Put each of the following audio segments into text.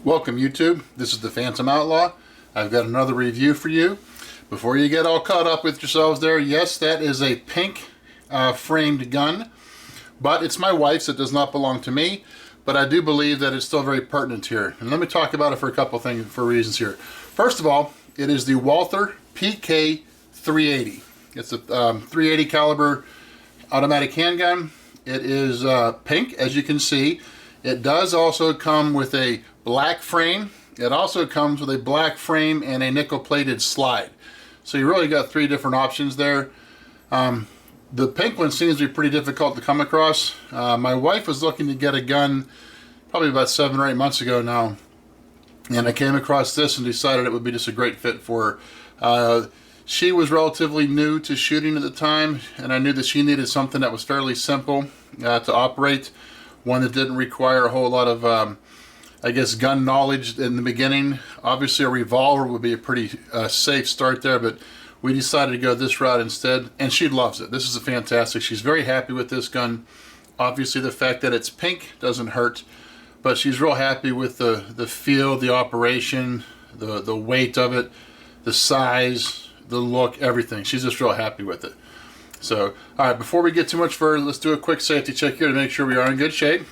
Welcome YouTube, this is the Phantom Outlaw. I've got another review for you. Before you get all caught up with yourselves there, yes, that is a pink framed gun, but it's my wife's. It does not belong to me, but I do believe that it's still very pertinent here. And let me talk about it for a couple reasons here. First of all, it is the Walther PK 380. It's a 380 caliber automatic handgun. It is pink, as you can see. It does also come with a black frame. It also comes with a black frame and a nickel plated slide. So you really got three different options there. The pink one seems to be pretty difficult to come across. My wife was looking to get a gun probably about 7 or 8 months ago now, and I came across this and decided it would be just a great fit for her. She was relatively new to shooting at the time, and I knew that she needed something that was fairly simple to operate, one that didn't require a whole lot of I guess gun knowledge in the beginning. Obviously a revolver would be a pretty safe start there, but we decided to go this route instead, and she loves it. This is fantastic. She's very happy with this gun. Obviously the fact that it's pink doesn't hurt, but she's real happy with the feel, the operation, the weight of it, the size, the look, everything. She's just real happy with it. So, all right, before we get too much further, let's do a quick safety check here to make sure we are in good shape.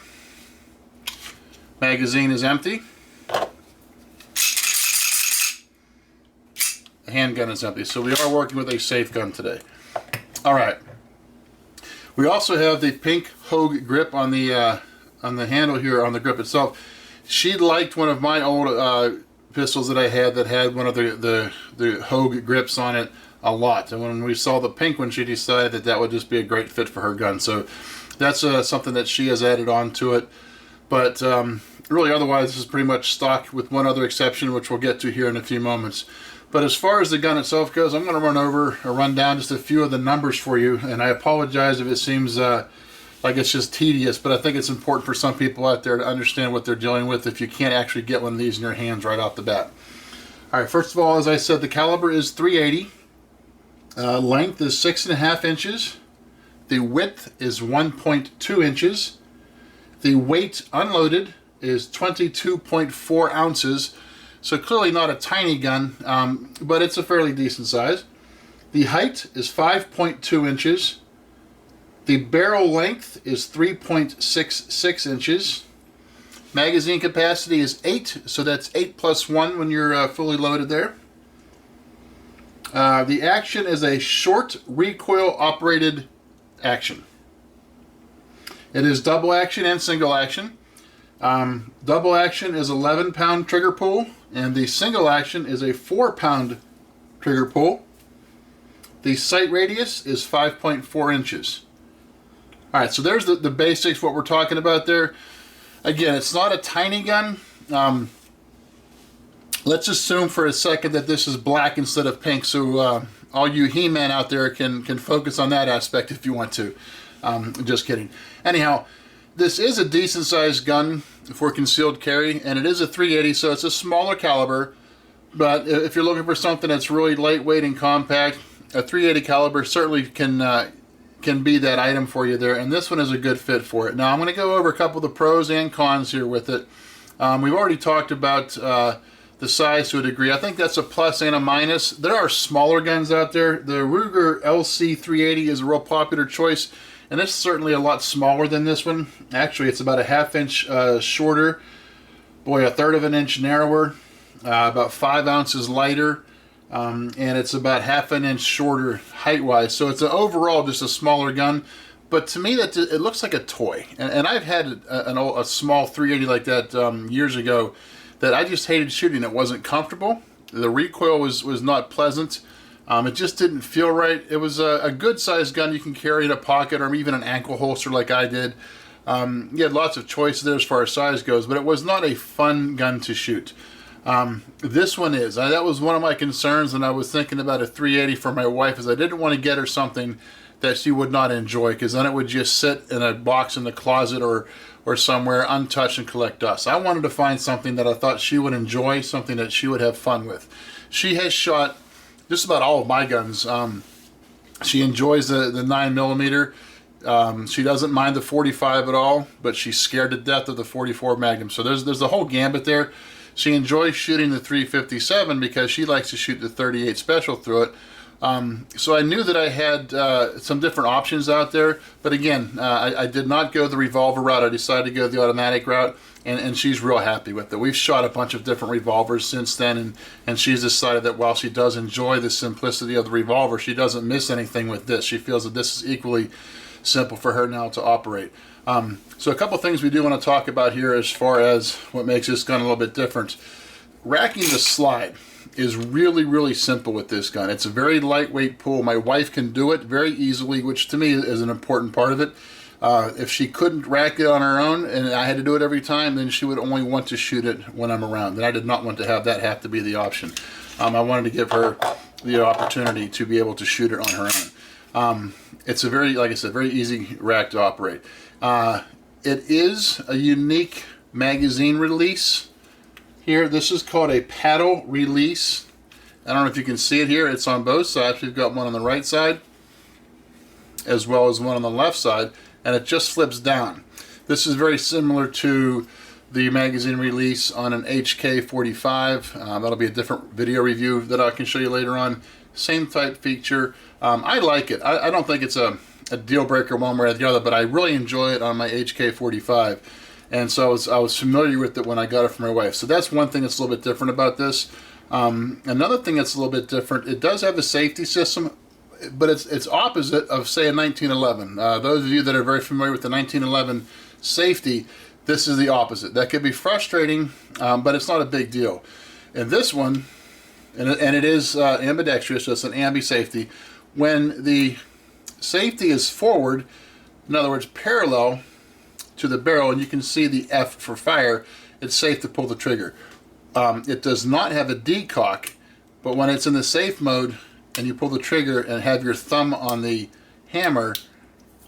Magazine is empty. The handgun is empty, so we are working with a safe gun today. All right. We also have the pink Hogue grip on the handle here, on the grip itself. She liked one of my old pistols that I had that had one of the Hogue grips on it a lot, and when we saw the pink one, she decided that that would just be a great fit for her gun. So that's something that she has added on to it. But really, otherwise, this is pretty much stock with one other exception, which we'll get to here in a few moments. But as far as the gun itself goes, I'm going to run down just a few of the numbers for you, and I apologize if it seems like it's just tedious, but I think it's important for some people out there to understand what they're dealing with if you can't actually get one of these in your hands right off the bat. All right, first of all, as I said, the caliber is .380. Length is 6.5 inches. The width is 1.2 inches. The weight unloaded is 22.4 ounces. So clearly not a tiny gun, but it's a fairly decent size. The height is 5.2 inches. The barrel length is 3.66 inches. Magazine capacity is 8, so that's 8 plus 1 when you're fully loaded there. The action is a short recoil operated action. It is double action and single action. Double action is 11-pound trigger pull, and the single action is a 4-pound trigger pull. The sight radius is 5.4 inches. All right, so there's the basics, what we're talking about there. Again, it's not a tiny gun. Let's assume for a second that this is black instead of pink, so all you He-Man out there can focus on that aspect if you want to. Just kidding. Anyhow, this is a decent sized gun for concealed carry, and it is a .380, so it's a smaller caliber, but if you're looking for something that's really lightweight and compact, a .380 caliber certainly can be that item for you there, and this one is a good fit for it. Now I'm going to go over a couple of the pros and cons here with it. We've already talked about the size to a degree. I think that's a plus and a minus. There are smaller guns out there. The Ruger LC 380 is a real popular choice, and it's certainly a lot smaller than this one. Actually, it's about a half-inch shorter, boy, a third of an inch narrower, about 5 ounces lighter, and it's about half an inch shorter height-wise. So it's overall just a smaller gun, but to me, that it looks like a toy. And I've had a small 380 like that years ago that I just hated shooting. It wasn't comfortable. The recoil was not pleasant. It just didn't feel right. It was a good sized gun you can carry in a pocket or even an ankle holster like I did. You had lots of choices there as far as size goes, but it was not a fun gun to shoot. This one is. That was one of my concerns when I was thinking about a 380 for my wife, is I didn't want to get her something that she would not enjoy, because then it would just sit in a box in the closet or somewhere untouched and collect dust. I wanted to find something that I thought she would enjoy, something that she would have fun with. She has shot just about all of my guns. She enjoys the 9mm. She doesn't mind the 45 at all, but she's scared to death of the 44 Magnum. So there's the whole gambit there. She enjoys shooting the 357 because she likes to shoot the 38 special through it. So I knew that I had some different options out there, but again, I did not go the revolver route. I decided to go the automatic route, and she's real happy with it. We've shot a bunch of different revolvers since then, and she's decided that while she does enjoy the simplicity of the revolver, she doesn't miss anything with this. She feels that this is equally simple for her now to operate. So a couple things we do want to talk about here as far as what makes this gun a little bit different. Racking the slide is really simple with this gun. It's a very lightweight pull. My wife can do it very easily, which to me is an important part of it. If she couldn't rack it on her own and I had to do it every time, then she would only want to shoot it when I'm around. And I did not want to have that have to be the option. I wanted to give her the opportunity to be able to shoot it on her own. It's a very, like I said, very easy rack to operate. It is a unique magazine release. Here, this is called a paddle release. I don't know if you can see it here. It's on both sides. We've got one on the right side as well as one on the left side, and it just flips down. This is very similar to the magazine release on an HK45. That'll be a different video review that I can show you later on. Same type feature. I like it. I don't think it's a deal breaker one way or the other, but I really enjoy it on my HK45. And so I was familiar with it when I got it from my wife. So that's one thing that's a little bit different about this. Another thing that's a little bit different, it does have a safety system, but it's opposite of, say, a 1911. Those of you that are very familiar with the 1911 safety, this is the opposite. That could be frustrating, but it's not a big deal. And this one, and it is ambidextrous, so it's an ambi safety. When the safety is forward, in other words, parallel to the barrel, and you can see the F for fire, it's safe to pull the trigger. It does not have a decock, but when it's in the safe mode and you pull the trigger and have your thumb on the hammer,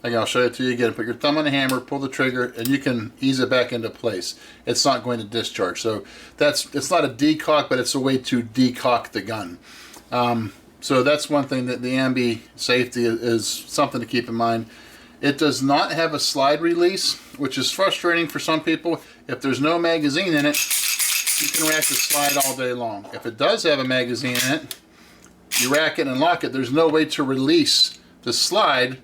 I'll show it to you again. Put your thumb on the hammer, pull the trigger, and you can ease it back into place. It's not going to discharge. So it's not a decock, but it's a way to decock the gun. So that's one thing, that the ambi safety is something to keep in mind. It does not have a slide release, which is frustrating for some people. If there's no magazine in it, you can rack the slide all day long. If it does have a magazine in it, you rack it and lock it. There's no way to release the slide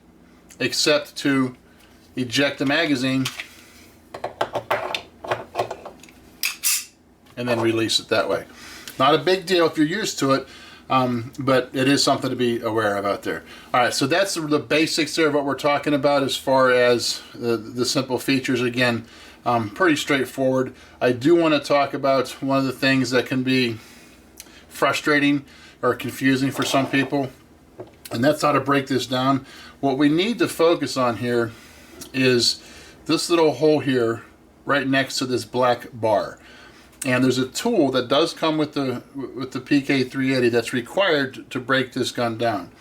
except to eject the magazine and then release it that way. Not a big deal if you're used to it, but it is something to be aware of out there. All right, so that's the basics there of what we're talking about as far as the simple features. Again, pretty straightforward. I do want to talk about one of the things that can be frustrating or confusing for some people, and that's how to break this down. What we need to focus on here is this little hole here right next to this black bar. And there's a tool that does come with the PK 380 that's required to break this gun down.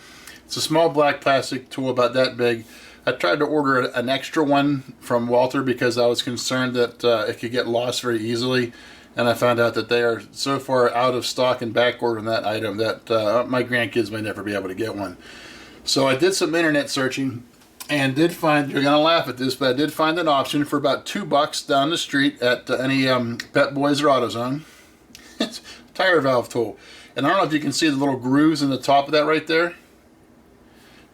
It's a small black plastic tool about that big. I tried to order an extra one from Walther because I was concerned that it could get lost very easily, and I found out that they are so far out of stock and backordered on that item that my grandkids may never be able to get one. So I did some internet searching and did find, you're gonna laugh at this, but I did find an option for about $2 down the street at any Pet Boys or AutoZone. It's a tire valve tool, and I don't know if you can see the little grooves in the top of that right there,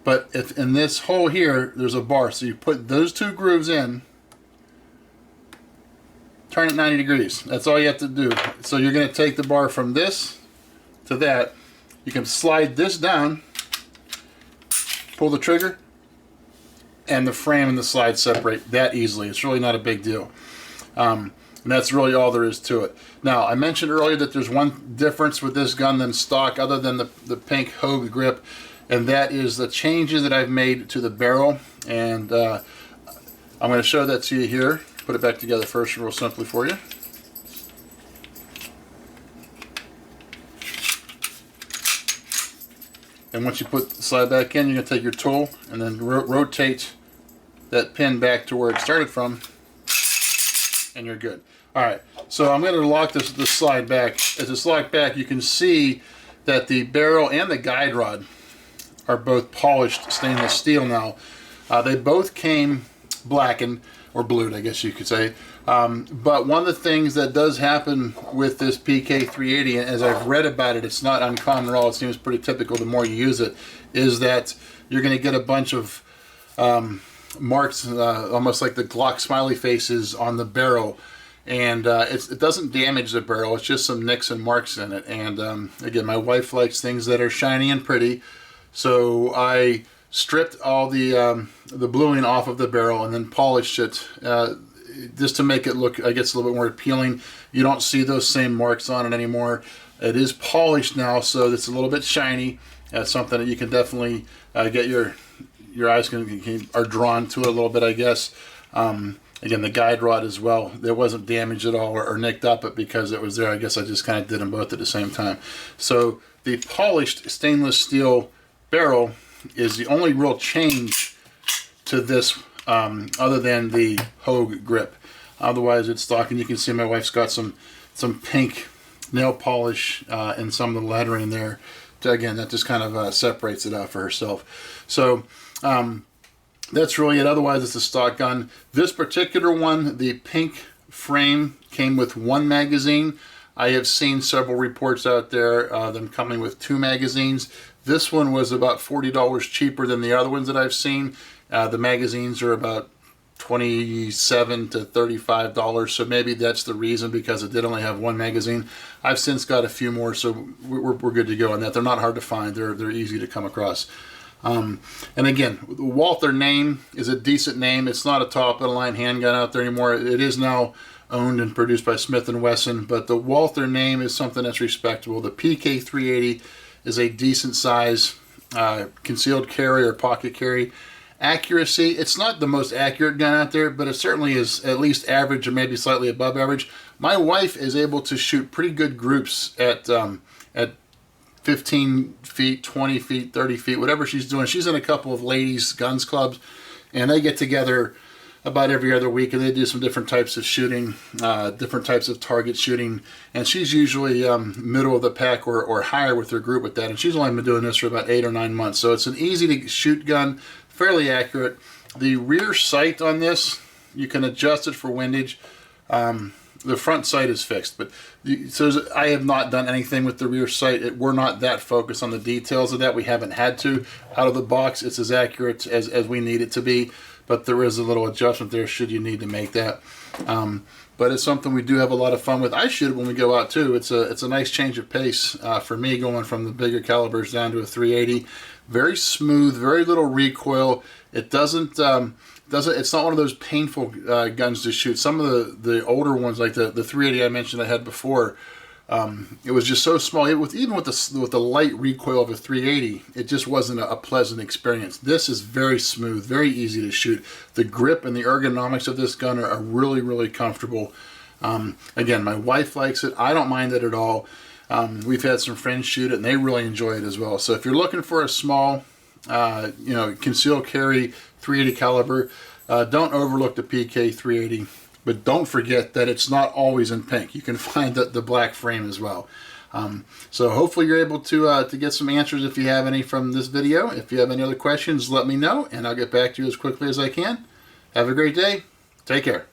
but if in this hole here there's a bar, so you put those two grooves in, turn it 90 degrees. That's all you have to do. So you're gonna take the bar from this to that. You can slide this down, pull the trigger, and the frame and the slide separate that easily. It's really not a big deal. And that's really all there is to it. Now, I mentioned earlier that there's one difference with this gun than stock other than the pink Hogue grip, and that is the changes that I've made to the barrel. And I'm going to show that to you here. Put it back together first real simply for you. And once you put the slide back in, you're going to take your tool and then rotate that pin back to where it started from, and you're good. Alright, so I'm going to lock this slide back. As it's locked back, you can see that the barrel and the guide rod are both polished stainless steel now. They both came blackened. or blued, I guess you could say. But one of the things that does happen with this PK 380, and as I've read about it, it's not uncommon at all, it seems pretty typical the more you use it, is that you're going to get a bunch of marks, almost like the Glock smiley faces on the barrel. And it doesn't damage the barrel, it's just some nicks and marks in it. And again, my wife likes things that are shiny and pretty, so I stripped all the bluing off of the barrel and then polished it just to make it look, I guess, a little bit more appealing. You don't see those same marks on it anymore. It is polished now, so it's a little bit shiny. That's something that you can definitely get your eyes are drawn to it a little bit, I guess. Again, the guide rod as well, it wasn't damaged at all or nicked up, but because it was there, I guess I just kind of did them both at the same time. So the polished stainless steel barrel is the only real change to this, other than the Hogue grip. Otherwise, it's stock, and you can see my wife's got some pink nail polish and some of the lettering there. Again, that just kind of separates it out for herself. So that's really it. Otherwise, it's a stock gun. This particular one, the pink frame, came with 1 magazine. I have seen several reports out there, them coming with 2 magazines. This one was about $40 cheaper than the other ones that I've seen. The magazines are about $27 to $35, so maybe that's the reason, because it did only have 1 magazine. I've since got a few more, so we're good to go on that. They're not hard to find. They're easy to come across. And again, the Walther name is a decent name. It's not a top-of-the-line handgun out there anymore. It is now owned and produced by Smith & Wesson, but the Walther name is something that's respectable. The PK 380 is a decent size concealed carry or pocket carry. Accuracy, it's not the most accurate gun out there, but it certainly is at least average or maybe slightly above average. My wife is able to shoot pretty good groups at 15 feet, 20 feet, 30 feet, whatever she's doing. She's in a couple of ladies' guns clubs, and they get together about every other week, and they do some different types of shooting, different types of target shooting, and she's usually middle of the pack or higher with her group with that, and she's only been doing this for about 8 or 9 months, so it's an easy to shoot gun, fairly accurate. The rear sight on this, you can adjust it for windage. The front sight is fixed, but I have not done anything with the rear sight. We're not that focused on the details of that. We haven't had to. Out of the box, it's as accurate as we need it to be, but there is a little adjustment there should you need to make that. But it's something we do have a lot of fun with. I shoot it when we go out too. It's a nice change of pace for me, going from the bigger calibers down to a 380. Very smooth, very little recoil. It doesn't. It's not one of those painful guns to shoot. Some of the older ones, like the 380 I mentioned I had before, it was just so small. Even with the light recoil of a 380, it just wasn't a pleasant experience. This is very smooth, very easy to shoot. The grip and the ergonomics of this gun are really, really comfortable. Again, my wife likes it. I don't mind it at all. We've had some friends shoot it, and they really enjoy it as well. So if you're looking for a small, concealed carry 380 caliber, don't overlook the PK 380, but don't forget that it's not always in pink. You can find the black frame as well. So hopefully you're able to get some answers if you have any from this video. If you have any other questions, let me know, and I'll get back to you as quickly as I can. Have a great day. Take care.